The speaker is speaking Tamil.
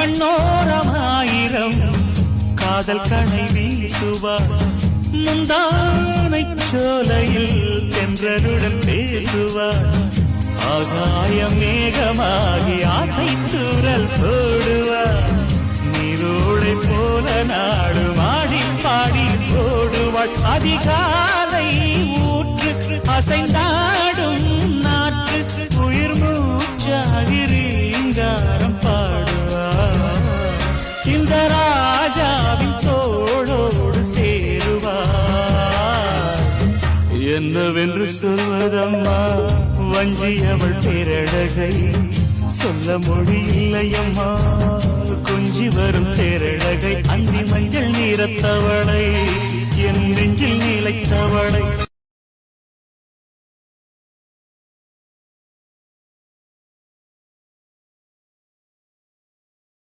கண்ணோரமாயிரம் காதல் கணை வீசுவார் முந்தானை சோலையில் தென்றலுடன் பேசுவார் ஆகாயம் மேகமாகி ஆசை தூரல் போடுவார் நீரோடை போல நாடு மாடி பாடி போடுவாள் அதிகாலை ஊற்று அசைந்தாடும் நாற்று உயிர் மூச்சாகிறீங்காரம் பாடுவார் இந்த ராஜாவின் தோளோடு சேருவார் என்னவென்று சொல்வதம்மா வஞ்சி அவள் பேரழகை சொல்ல மொழி இல்லையம்மா கொஞ்சி வரும் பேரழகை அந்தி மஞ்சள் நீரத்தவளை என் நெஞ்சில் நிலைத்தவளை